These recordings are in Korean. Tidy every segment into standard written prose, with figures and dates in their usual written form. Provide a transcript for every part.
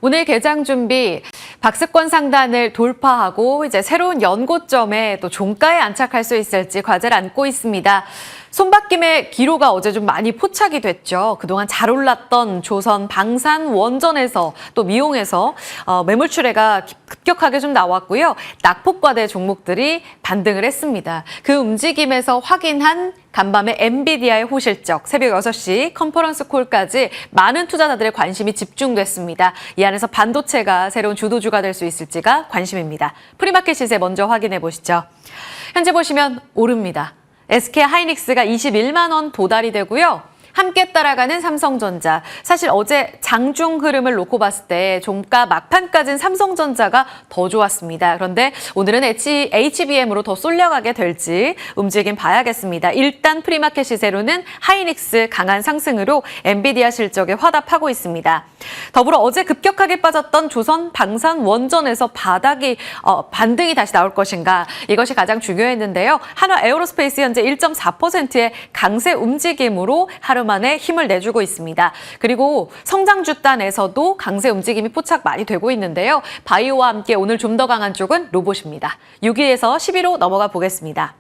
오늘 개장 준비 박스권 상단을 돌파하고 이제 새로운 연고점에 또 종가에 안착할 수 있을지 과제를 안고 있습니다. 손바뀜의 기로가 어제 좀 많이 포착이 됐죠. 그동안 잘 올랐던 조선, 방산, 원전에서 또 미용에서 매물 출회가 급격하게 좀 나왔고요. 낙폭과대 종목들이 반등을 했습니다. 그 움직임에서 확인한 간밤에 엔비디아의 호실적, 새벽 6시 컨퍼런스 콜까지 많은 투자자들의 관심이 집중됐습니다. 이 안에서 반도체가 새로운 주도주가 될 수 있을지가 관심입니다. 프리마켓 시세 먼저 확인해 보시죠. 현재 보시면 오릅니다. SK 하이닉스가 21만 원 도달이 되고요. 함께 따라가는 삼성전자. 사실 어제 장중 흐름을 놓고 봤을 때 종가 막판까지는 삼성전자가 더 좋았습니다. 그런데 오늘은 HBM으로 더 쏠려가게 될지 움직임 봐야겠습니다. 일단 프리마켓 시세로는 하이닉스 강한 상승으로 엔비디아 실적에 화답하고 있습니다. 더불어 어제 급격하게 빠졌던 조선, 방산, 원전에서 반등이 다시 나올 것인가. 이것이 가장 중요했는데요. 한화 에어로스페이스 현재 1.4%의 강세 움직임으로 하루 만에 힘을 내주고 있습니다. 그리고 성장주단에서도 강세 움직임이 포착 많이 되고 있는데요. 바이오와 함께 오늘 좀 더 강한 쪽은 로봇입니다. 6위에서 11호 넘어가 보겠습니다.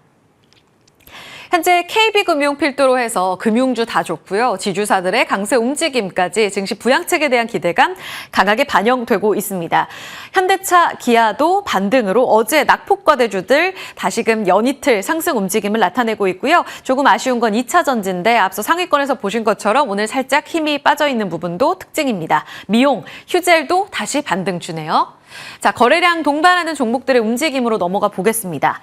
현재 KB금융 필두로 해서 금융주 다 좋고요. 지주사들의 강세 움직임까지 증시 부양책에 대한 기대감 강하게 반영되고 있습니다. 현대차, 기아도 반등으로 어제 낙폭과대주들 다시금 연이틀 상승 움직임을 나타내고 있고요. 조금 아쉬운 건 2차 전지인데 앞서 상위권에서 보신 것처럼 오늘 살짝 힘이 빠져있는 부분도 특징입니다. 미용, 휴젤도 다시 반등 주네요. 자, 거래량 동반하는 종목들의 움직임으로 넘어가 보겠습니다.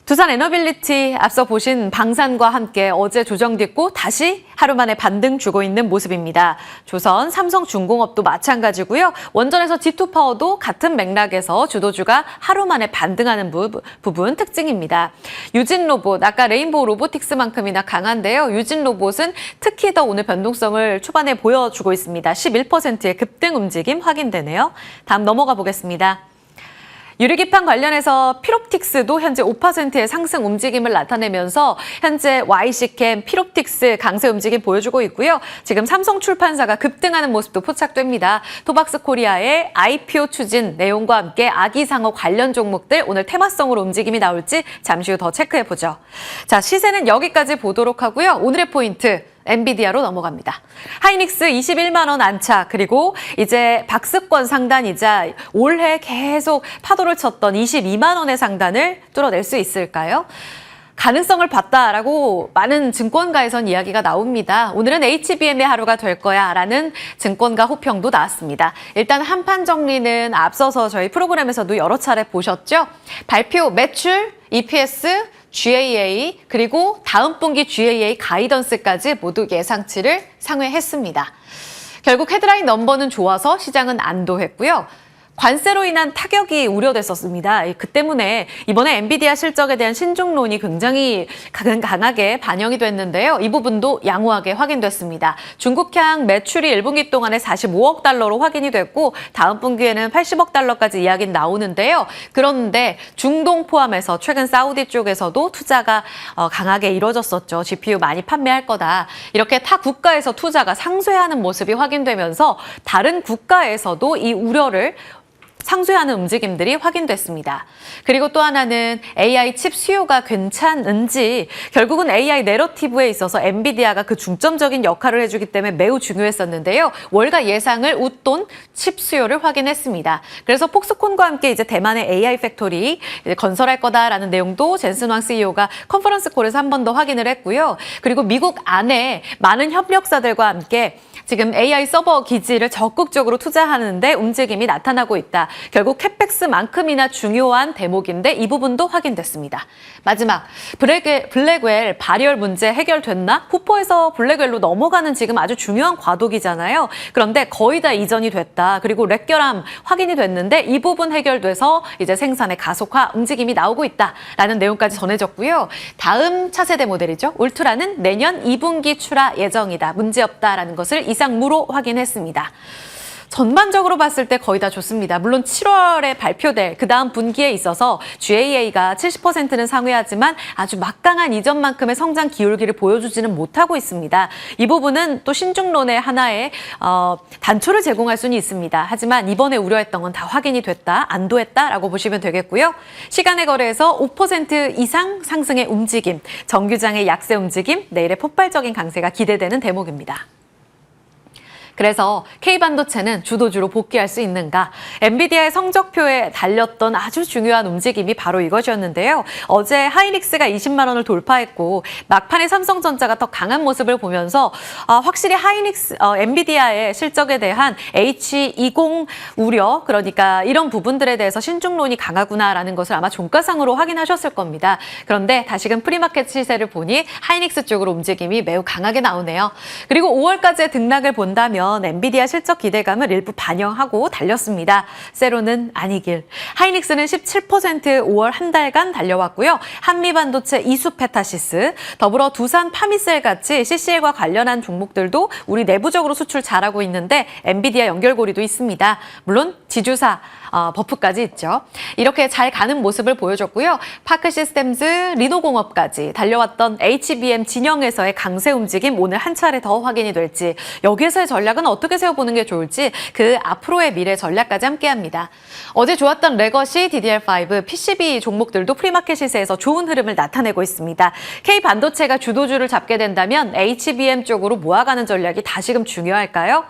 두산 에너빌리티 앞서 보신 방산과 함께 어제 조정됐고 다시 하루 만에 반등 주고 있는 모습입니다. 조선, 삼성중공업도 마찬가지고요. 원전에서 G2파워도 같은 맥락에서 주도주가 하루 만에 반등하는 부분 특징입니다. 유진로봇, 아까 레인보우 로보틱스만큼이나 강한데요. 유진로봇은 특히 더 오늘 변동성을 초반에 보여주고 있습니다. 11%의 급등 움직임 확인되네요. 다음 넘어가 보겠습니다. 유리기판 관련해서 필옵틱스도 현재 5%의 상승 움직임을 나타내면서 현재 YC캠, 필옵틱스 강세 움직임 보여주고 있고요. 지금 삼성출판사가 급등하는 모습도 포착됩니다. 토박스코리아의 IPO 추진 내용과 함께 아기상어 관련 종목들 오늘 테마성으로 움직임이 나올지 잠시 후 더 체크해보죠. 자, 시세는 여기까지 보도록 하고요. 오늘의 포인트. 엔비디아로 넘어갑니다. 하이닉스 21만 원 안착, 그리고 이제 박스권 상단이자 올해 계속 파도를 쳤던 22만 원의 상단을 뚫어낼 수 있을까요? 가능성을 봤다라고 많은 증권가에선 이야기가 나옵니다. 오늘은 HBM의 하루가 될 거야라는 증권가 호평도 나왔습니다. 일단 한판 정리는 앞서서 저희 프로그램에서도 여러 차례 보셨죠? 발표 매출, EPS, GAA 그리고 다음 분기 GAA 가이던스까지 모두 예상치를 상회했습니다. 결국 헤드라인 넘버는 좋아서 시장은 안도했고요. 관세로 인한 타격이 우려됐었습니다. 그 때문에 이번에 엔비디아 실적에 대한 신중론이 굉장히 강하게 반영이 됐는데요. 이 부분도 양호하게 확인됐습니다. 중국향 매출이 1분기 동안에 45억 달러로 확인이 됐고 다음 분기에는 80억 달러까지 이야기는 나오는데요. 그런데 중동 포함해서 최근 사우디 쪽에서도 투자가 강하게 이뤄졌었죠. GPU 많이 판매할 거다. 이렇게 타 국가에서 투자가 상쇄하는 모습이 확인되면서 다른 국가에서도 이 우려를 상쇄하는 움직임들이 확인됐습니다. 그리고 또 하나는 AI 칩 수요가 괜찮은지 결국은 AI 내러티브에 있어서 엔비디아가 그 중점적인 역할을 해주기 때문에 매우 중요했었는데요. 월가 예상을 웃돈 칩 수요를 확인했습니다. 그래서 폭스콘과 함께 이제 대만의 AI 팩토리 건설할 거다라는 내용도 젠슨 왕 CEO가 컨퍼런스 콜에서 한 번 더 확인을 했고요. 그리고 미국 안에 많은 협력사들과 함께 지금 AI 서버 기지를 적극적으로 투자하는데 움직임이 나타나고 있다. 결국 캡백스만큼이나 중요한 대목인데 이 부분도 확인됐습니다. 마지막, 블랙웰 발열 문제 해결됐나? 후포에서 블랙웰로 넘어가는 지금 아주 중요한 과도기잖아요. 그런데 거의 다 이전이 됐다. 그리고 렉결함 확인이 됐는데 이 부분 해결돼서 이제 생산의 가속화 움직임이 나오고 있다라는 내용까지 전해졌고요. 다음 차세대 모델이죠. 울트라는 내년 2분기 출하 예정이다. 문제없다라는 것을 이상무로 확인했습니다. 전반적으로 봤을 때 거의 다 좋습니다. 물론 7월에 발표될 그 다음 분기에 있어서 GAA가 70%는 상회하지만 아주 막강한 이전만큼의 성장 기울기를 보여주지는 못하고 있습니다. 이 부분은 또 신중론의 하나의 단초를 제공할 수는 있습니다. 하지만 이번에 우려했던 건 다 확인이 됐다, 안도했다라고 보시면 되겠고요. 시간의 거래에서 5% 이상 상승의 움직임, 정규장의 약세 움직임, 내일의 폭발적인 강세가 기대되는 대목입니다. 그래서 K반도체는 주도주로 복귀할 수 있는가? 엔비디아의 성적표에 달렸던 아주 중요한 움직임이 바로 이것이었는데요. 어제 하이닉스가 20만 원을 돌파했고 막판에 삼성전자가 더 강한 모습을 보면서 확실히 엔비디아의 실적에 대한 H20 우려, 그러니까 이런 부분들에 대해서 신중론이 강하구나라는 것을 아마 종가상으로 확인하셨을 겁니다. 그런데 다시금 프리마켓 시세를 보니 하이닉스 쪽으로 움직임이 매우 강하게 나오네요. 그리고 5월까지의 등락을 본다면 엔비디아 실적 기대감을 일부 반영하고 달렸습니다. 세로는 아니길. 하이닉스는 17% 5월 한 달간 달려왔고요. 한미반도체 이수페타시스, 더불어 두산 파미셀 같이 CCL과 관련한 종목들도 우리 내부적으로 수출 잘하고 있는데 엔비디아 연결고리도 있습니다. 물론 지주사 버프까지 있죠. 이렇게 잘 가는 모습을 보여줬고요. 파크시스템즈, 리노공업까지 달려왔던 HBM 진영에서의 강세 움직임 오늘 한 차례 더 확인이 될지, 여기에서의 전략은 어떻게 세워보는 게 좋을지 그 앞으로의 미래 전략까지 함께합니다. 어제 좋았던 레거시, DDR5, PCB 종목들도 프리마켓 시세에서 좋은 흐름을 나타내고 있습니다. K반도체가 주도주를 잡게 된다면 HBM 쪽으로 모아가는 전략이 다시금 중요할까요?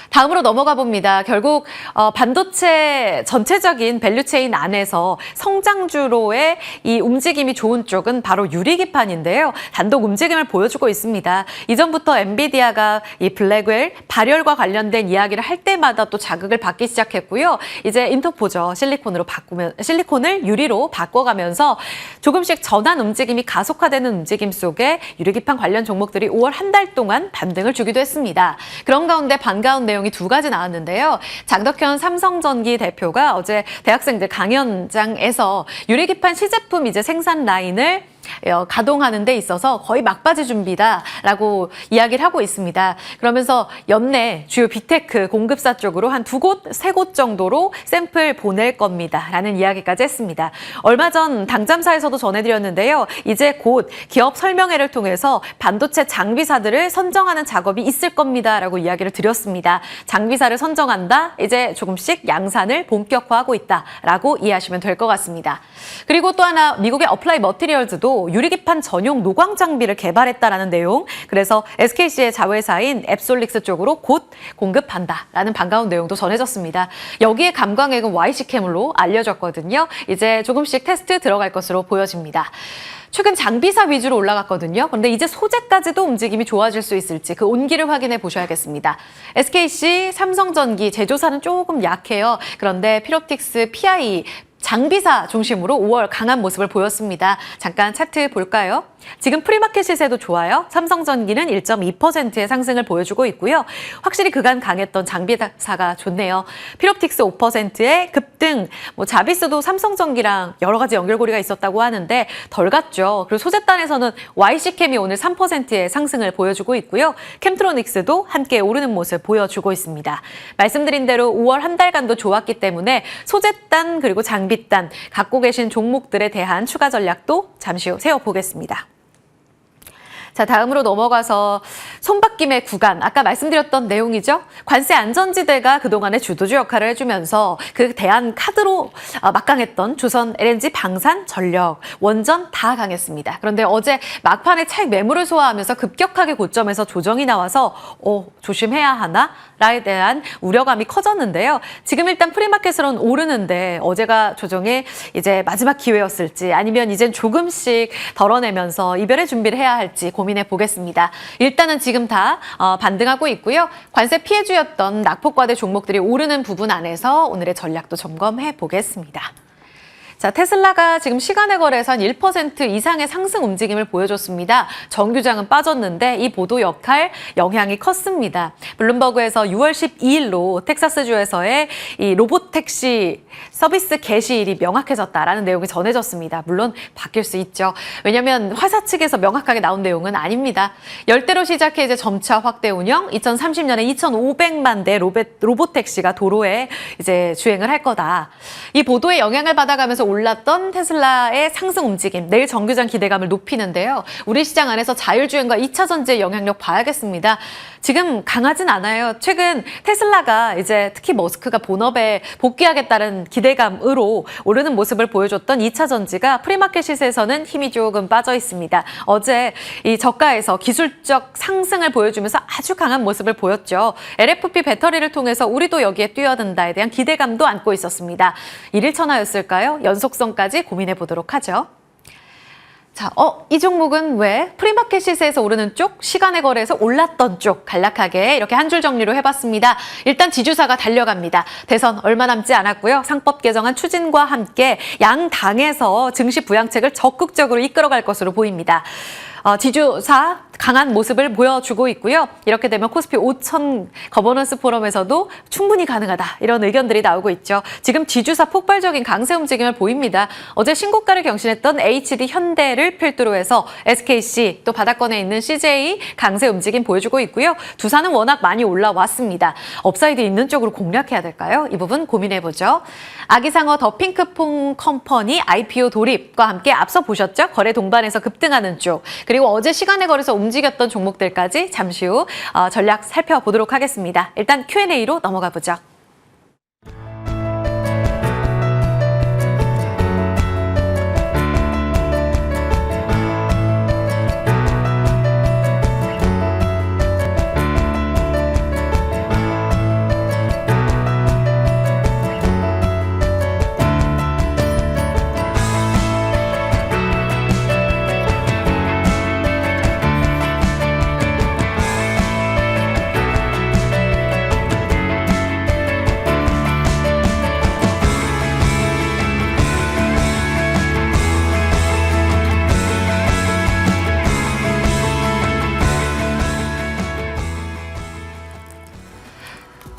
다음으로 넘어가 봅니다. 결국 반도체 전체적인 밸류체인 안에서 성장주로의 이 움직임이 좋은 쪽은 바로 유리기판인데요. 단독 움직임을 보여주고 있습니다. 이전부터 엔비디아가 이 블랙웰 발열과 관련된 이야기를 할 때마다 또 자극을 받기 시작했고요. 이제 인터포저 실리콘을 유리로 바꿔가면서 조금씩 전환 움직임이 가속화되는 움직임 속에 유리기판 관련 종목들이 5월 한 달 동안 반등을 주기도 했습니다. 그런 가운데 반가운 내용 두 가지 나왔는데요. 장덕현 삼성전기 대표가 어제 대학생들 강연장에서 유리기판 시제품 이제 생산 라인을 가동하는 데 있어서 거의 막바지 준비다라고 이야기를 하고 있습니다. 그러면서 연내 주요 빅테크 공급사 쪽으로 한 2곳, 3곳 정도로 샘플 보낼 겁니다라는 이야기까지 했습니다. 얼마 전 당잠사에서도 전해드렸는데요. 이제 곧 기업 설명회를 통해서 반도체 장비사들을 선정하는 작업이 있을 겁니다라고 이야기를 드렸습니다. 장비사를 선정한다, 이제 조금씩 양산을 본격화하고 있다라고 이해하시면 될 것 같습니다. 그리고 또 하나, 미국의 어플라이 머티리얼즈도 유리기판 전용 노광 장비를 개발했다라는 내용, 그래서 SKC의 자회사인 앱솔릭스 쪽으로 곧 공급한다라는 반가운 내용도 전해졌습니다. 여기에 감광액은 YC캠으로 알려졌거든요. 이제 조금씩 테스트 들어갈 것으로 보여집니다. 최근 장비사 위주로 올라갔거든요. 그런데 이제 소재까지도 움직임이 좋아질 수 있을지 그 온기를 확인해 보셔야겠습니다. SKC, 삼성전기, 제조사는 조금 약해요. 그런데 피롭틱스, PI, 장비사 중심으로 5월 강한 모습을 보였습니다. 잠깐 차트 볼까요? 지금 프리마켓 시세도 좋아요. 삼성전기는 1.2%의 상승을 보여주고 있고요. 확실히 그간 강했던 장비사가 좋네요. 피롭틱스 5%의 급등, 자비스도 삼성전기랑 여러 가지 연결고리가 있었다고 하는데 덜 갔죠. 그리고 소재단에서는 YC캠이 오늘 3%의 상승을 보여주고 있고요. 캠트로닉스도 함께 오르는 모습 보여주고 있습니다. 말씀드린 대로 5월 한 달간도 좋았기 때문에 소재단 그리고 장비단 갖고 계신 종목들에 대한 추가 전략도 잠시 후 세워보겠습니다. 자, 다음으로 넘어가서 손바뀜의 구간, 아까 말씀드렸던 내용이죠. 관세 안전지대가 그동안의 주도주 역할을 해주면서 그 대안 카드로 막강했던 조선 LNG, 방산, 전력, 원전 다 강했습니다. 그런데 어제 막판에 차익 매물을 소화하면서 급격하게 고점에서 조정이 나와서 조심해야 하나? 라에 대한 우려감이 커졌는데요. 지금 일단 프리마켓으로는 오르는데 어제가 조정의 이제 마지막 기회였을지, 아니면 이젠 조금씩 덜어내면서 이별의 준비를 해야 할지 고민해 보겠습니다. 일단은 지금 다 반등하고 있고요. 관세 피해주였던 낙폭과대 종목들이 오르는 부분 안에서 오늘의 전략도 점검해 보겠습니다. 자, 테슬라가 지금 시간의 거래에서 한 1% 이상의 상승 움직임을 보여줬습니다. 정규장은 빠졌는데 이 보도 역할 영향이 컸습니다. 블룸버그에서 6월 12일로 텍사스주에서의 이 로봇 택시 서비스 개시일이 명확해졌다라는 내용이 전해졌습니다. 물론 바뀔 수 있죠. 왜냐하면 회사 측에서 명확하게 나온 내용은 아닙니다. 열대로 시작해 이제 점차 확대 운영, 2030년에 2,500만 대 로봇 택시가 도로에 이제 주행을 할 거다. 이 보도에 영향을 받아가면서 올랐던 테슬라의 상승 움직임, 내일 정규장 기대감을 높이는데요. 우리 시장 안에서 자율주행과 2차 전지의 영향력 봐야겠습니다. 지금 강하진 않아요. 최근 테슬라가 이제 특히 머스크가 본업에 복귀하겠다는 기대감으로 오르는 모습을 보여줬던 2차 전지가 프리마켓 시세에서는 힘이 조금 빠져 있습니다. 어제 이 저가에서 기술적 상승을 보여주면서 아주 강한 모습을 보였죠. LFP 배터리를 통해서 우리도 여기에 뛰어든다에 대한 기대감도 안고 있었습니다. 일일천하였을까요? 연속성까지 고민해 보도록 하죠. 자, 이 종목은 왜? 프리마켓 시세에서 오르는 쪽, 시간의 거래에서 올랐던 쪽 간략하게 이렇게 한 줄 정리로 해봤습니다. 일단 지주사가 달려갑니다. 대선 얼마 남지 않았고요. 상법 개정안 추진과 함께 양 당에서 증시 부양책을 적극적으로 이끌어갈 것으로 보입니다. 지주사 강한 모습을 보여주고 있고요. 이렇게 되면 코스피 5천 거버넌스 포럼에서도 충분히 가능하다. 이런 의견들이 나오고 있죠. 지금 지주사 폭발적인 강세 움직임을 보입니다. 어제 신고가를 경신했던 HD 현대를 필두로 해서 SKC 또 바닥권에 있는 CJ 강세 움직임 보여주고 있고요. 두산은 워낙 많이 올라왔습니다. 업사이드 있는 쪽으로 공략해야 될까요? 이 부분 고민해보죠. 아기상어 더 핑크퐁 컴퍼니 IPO 돌입과 함께 앞서 보셨죠? 거래 동반에서 급등하는 쪽. 그리고 어제 시간의 거래에서 움직였던 종목들까지 잠시 후 전략 살펴보도록 하겠습니다. 일단 Q&A로 넘어가 보죠.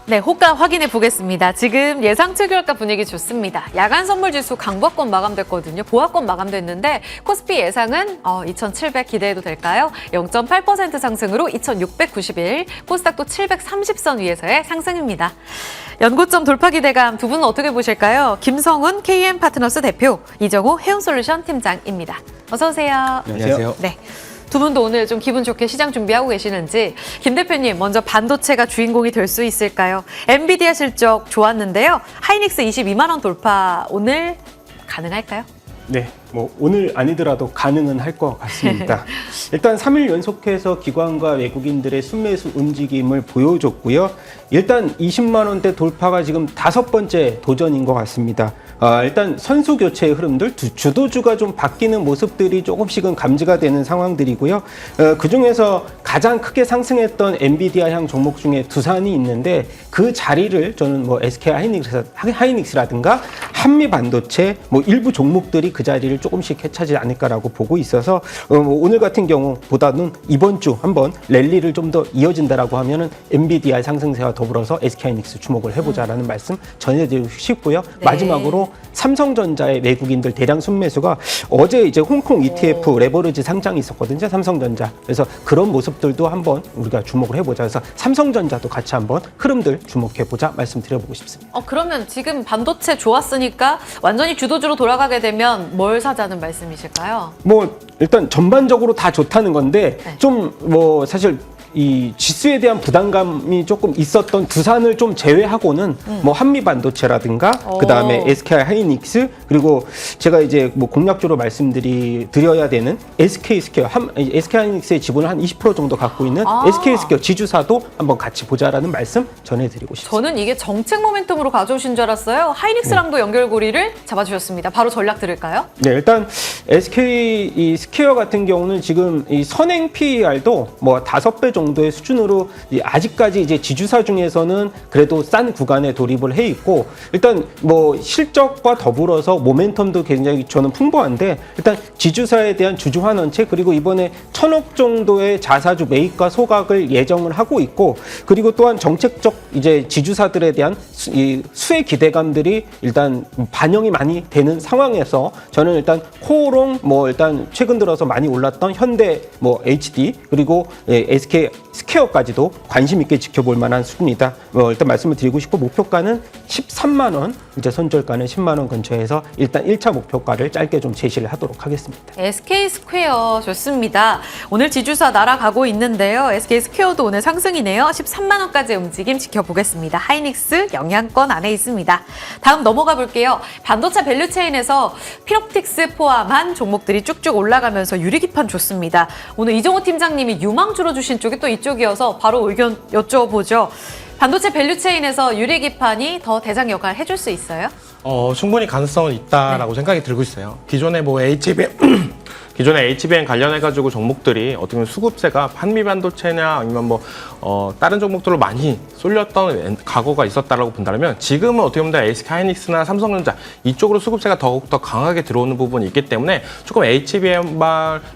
네, 호가 확인해 보겠습니다. 지금 예상치 결과 분위기 좋습니다. 야간 선물 지수 강보권 마감됐거든요. 보합권 마감됐는데 코스피 예상은 2,700 기대해도 될까요? 0.8% 상승으로 2,691, 코스닥도 730선 위에서의 상승입니다. 연고점 돌파 기대감 두 분은 어떻게 보실까요? 김성훈 KM파트너스 대표, 이정호 해운솔루션 팀장입니다. 어서 오세요. 안녕하세요. 네. 두 분도 오늘 좀 기분 좋게 시장 준비하고 계시는지 김 대표님 먼저 반도체가 주인공이 될 수 있을까요? 엔비디아 실적 좋았는데요. 하이닉스 22만 원 돌파 오늘 가능할까요? 네, 뭐 오늘 아니더라도 가능은 할 것 같습니다. 일단 3일 연속해서 기관과 외국인들의 순매수 움직임을 보여줬고요. 일단 20만 원대 돌파가 지금 5번째 도전인 것 같습니다. 일단 선수 교체의 흐름들, 주도주가 좀 바뀌는 모습들이 조금씩은 감지가 되는 상황들이고요. 그중에서 가장 크게 상승했던 엔비디아향 종목 중에 두산이 있는데 그 자리를 저는 뭐 SK 하이닉스라든가 한미반도체 뭐 일부 종목들이 그 자리를 조금씩 해차지 않을까라고 보고 있어서 오늘 같은 경우보다는 이번 주 한번 랠리를 좀 더 이어진다라고 하면은 엔비디아 상승세와 더불어서 SK 하이닉스 주목을 해보자라는 말씀 전해드리고 싶고요. 네. 마지막으로 삼성전자의 외국인들 대량 순매수가 어제 이제 홍콩 ETF 레버리지 상장이 있었거든요. 삼성전자. 그래서 그런 모습들도 한번 우리가 주목을 해보자. 그래서 삼성전자도 같이 한번 흐름들 주목해보자 말씀드려보고 싶습니다. 그러면 지금 반도체 좋았으니까 완전히 주도주로 돌아가게 되면 뭘 사자는 말씀이실까요? 뭐 일단 전반적으로 다 좋다는 건데 네. 좀 뭐 사실 이 지수에 대한 부담감이 조금 있었던 두산을 좀 제외하고는 뭐 한미반도체라든가 그 다음에 SK 하이닉스 그리고 제가 이제 뭐 공략적으로 말씀드려야 되는 SK 스퀘어 SK 하이닉스의 지분을 한 20% 정도 갖고 있는 SK 스퀘어 지주사도 한번 같이 보자라는 말씀 전해드리고 싶습니다. 저는 이게 정책 모멘텀으로 가져오신 줄 알았어요. 하이닉스랑도 연결고리를 잡아주셨습니다. 바로 전략 들을까요? 네, 일단 SK 이 스퀘어 같은 경우는 지금 이 선행 PER도 뭐 5배 정도 정도의 수준으로 아직까지 이제 지주사 중에서는 그래도 싼 구간에 돌입을 해 있고, 일단 뭐 실적과 더불어서 모멘텀도 굉장히 저는 풍부한데, 일단 지주사에 대한 주주 환원책, 그리고 이번에 1,000억 정도의 자사주 매입과 소각을 예정을 하고 있고, 그리고 또한 정책적 이제 지주사들에 대한 수의 기대감들이 일단 반영이 많이 되는 상황에서 저는 일단 코오롱, 뭐 일단 최근 들어서 많이 올랐던 현대, 뭐 HD, 그리고 SK 스퀘어까지도 관심 있게 지켜볼 만한 수준이다. 일단 말씀을 드리고 싶고, 목표가는 13만 원, 이제 손절가는 10만 원 근처에서 일단 1차 목표가를 짧게 좀 제시를 하도록 하겠습니다. SK 스퀘어 좋습니다. 오늘 지주사 날아가고 있는데요. SK 스퀘어도 오늘 상승이네요. 13만 원까지의 움직임 지켜보겠습니다. 하이닉스 영향권 안에 있습니다. 다음 넘어가 볼게요. 반도체 밸류체인에서 필옵틱스 포함한 종목들이 쭉쭉 올라가면서 유리기판 좋습니다. 오늘 이정호 팀장님이 유망주로 주신 쪽이 또 이쪽이어서 바로 의견 여쭤보죠. 반도체 밸류체인에서 유리기판이 더 대장 역할을 해줄 수 있어요? 충분히 가능성은 있다라고 생각이 들고 있어요. 기존에 뭐 기존에 HBM 관련해가지고 종목들이 어떻게 보면 수급세가 한미 반도체냐 아니면 뭐 다른 종목들로 많이 쏠렸던 과거가 있었다라고 본다면, 지금은 어떻게 보면 SK 하이닉스나 삼성전자 이쪽으로 수급세가 더욱더 강하게 들어오는 부분이 있기 때문에 조금 HBM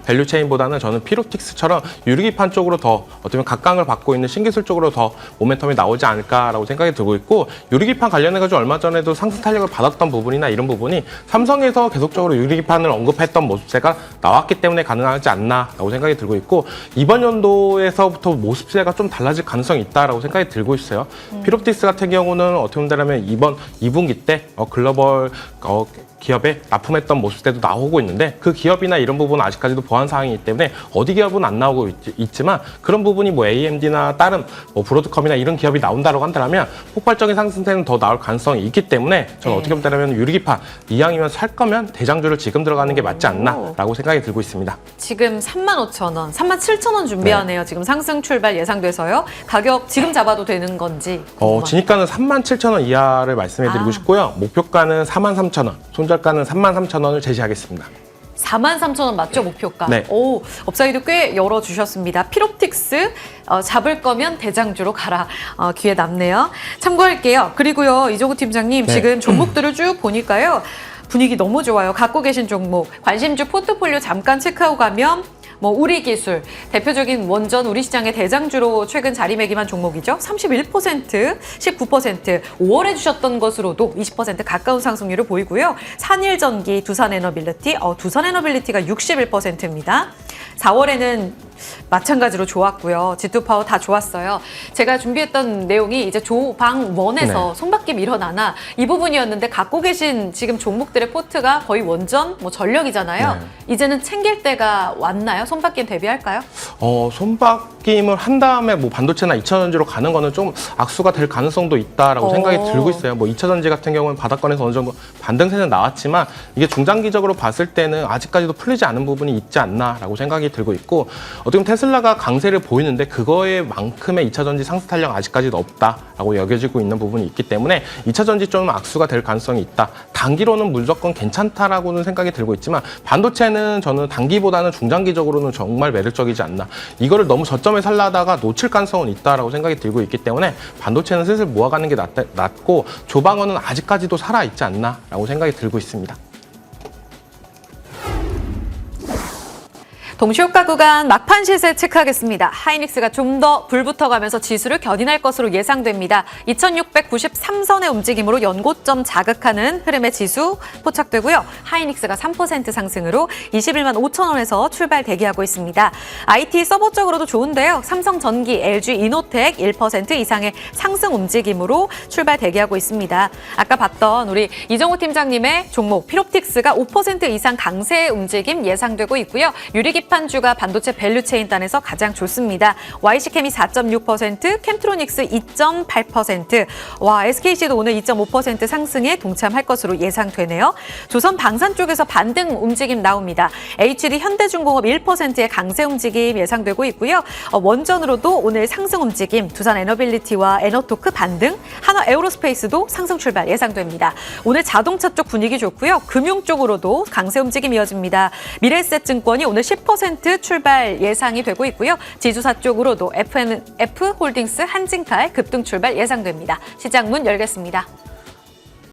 밸류체인보다는 저는 필옵틱스처럼 유리기판 쪽으로 더 어떻게 보면 각광을 받고 있는 신기술 쪽으로 더 모멘텀이 나오지 않을까라고 생각이 들고 있고, 유리기판 관련해가지고 얼마 전에도 상승 탄력을 받았던 부분이나 이런 부분이 삼성에서 계속적으로 유리기판을 언급했던 모습세가 나왔기 때문에 가능하지 않나라고 생각이 들고 있고, 이번 연도에서부터 모습세가 좀 달라질 가능성이 있다라고 생각이 들고 있어요. 필옵틱스 같은 경우는 어떻게 본다면 이번 2분기 때 글로벌 기업에 납품했던 모습세도 나오고 있는데, 그 기업이나 이런 부분은 아직까지도 보안 사항이기 때문에 어디 기업은 안 나오고 있지만 그런 부분이 뭐 AMD나 다른 뭐 브로드컴이나 이런 기업이 나온다고 한다면 폭발적인 상승세는 더 나올 가능성이 있기 때문에 저는 어떻게 본다면 유리기판 이왕이면 살 거면 대장주를 지금 들어가는 게 맞지 않나라고 생각이 들고 있습니다. 지금 35,000원, 37,000원 준비하네요. 지금 상승 출발 예상돼서요. 가격 지금 잡아도 되는 건지 궁금합니다. 진입가는 37,000원 이하를 말씀해드리고 싶고요. 목표가는 43,000원, 손절가는 33,000원을 제시하겠습니다. 43,000원 맞죠, 목표가? 네. 오, 업사이드 꽤 열어주셨습니다. 필옵틱스 잡을 거면 대장주로 가라. 기회 남네요. 참고할게요. 그리고요, 이정우 팀장님, 네. 지금 종목들을 쭉 보니까요. 분위기 너무 좋아요. 갖고 계신 종목, 관심주 포트폴리오 잠깐 체크하고 가면 뭐 우리기술, 대표적인 원전 우리 시장의 대장주로 최근 자리매김한 종목이죠. 31%, 19%, 5월에 주셨던 것으로도 20% 가까운 상승률을 보이고요. 산일전기, 두산에너빌리티, 두산에너빌리티가 61%입니다. 4월에는 마찬가지로 좋았고요. G2파워 다 좋았어요. 제가 준비했던 내용이 이제 조방원에서 손바뀜 일어나나 이 부분이었는데, 갖고 계신 지금 종목들의 포트가 거의 원전, 뭐 전력이잖아요. 네. 이제는 챙길 때가 왔나요? 손바뀜 대비할까요? 손바뀜을 한 다음에 뭐 반도체나 2차전지로 가는 거는 좀 악수가 될 가능성도 있다라고 생각이 들고 있어요. 뭐 2차전지 같은 경우는 바닥권에서 어느 정도 반등세는 나왔지만 이게 중장기적으로 봤을 때는 아직까지도 풀리지 않은 부분이 있지 않나라고 생각이 들고 있고, 어떻게 보면 테슬라가 강세를 보이는데 그거에 만큼의 2차전지 상승 탄력 아직까지도 없다라고 여겨지고 있는 부분이 있기 때문에 2차전지 좀 악수가 될 가능성이 있다. 단기로는 무조건 괜찮다라고는 생각이 들고 있지만, 반도체는 저는 단기보다는 중장기적으로는 정말 매력적이지 않나. 이거를 너무 저점에 살라다가 놓칠 가능성은 있다라고 생각이 들고 있기 때문에 반도체는 슬슬 모아가는 게 낫고, 조방어는 아직까지도 살아있지 않나라고 생각이 들고 있습니다. 동시효과 구간 막판 시세 체크하겠습니다. 하이닉스가 좀 더 불붙어가면서 지수를 견인할 것으로 예상됩니다. 2693선의 움직임으로 연고점 자극하는 흐름의 지수 포착되고요. 하이닉스가 3% 상승으로 21만 5천 원에서 출발 대기하고 있습니다. IT 서버 쪽으로도 좋은데요. 삼성전기, LG 이노텍 1% 이상의 상승 움직임으로 출발 대기하고 있습니다. 아까 봤던 우리 이정호 팀장님의 종목 필옵틱스가 5% 이상 강세 움직임 예상되고 있고요. 유리기판주가 반도체 밸류체인단에서 가장 좋습니다. YC캠이 4.6%, 캠트로닉스 2.8%. 와, SKC도 오늘 2.5% 상승에 동참할 것으로 예상되네요. 조선 방산 쪽에서 반등 움직임 나옵니다. HD 현대중공업 1%의 강세 움직임 예상되고 있고요. 원전으로도 오늘 상승 움직임, 두산 에너빌리티와 에너토크 반등, 한화 에어로스페이스도 상승 출발 예상됩니다. 오늘 자동차 쪽 분위기 좋고요. 금융 쪽으로도 강세 움직임 이어집니다. 미래에셋증권이 오늘 10% 10% 출발 예상이 되고 있고요. 지주사 쪽으로도 FNF 홀딩스, 한진칼 급등 출발 예상됩니다. 시장 문 열겠습니다.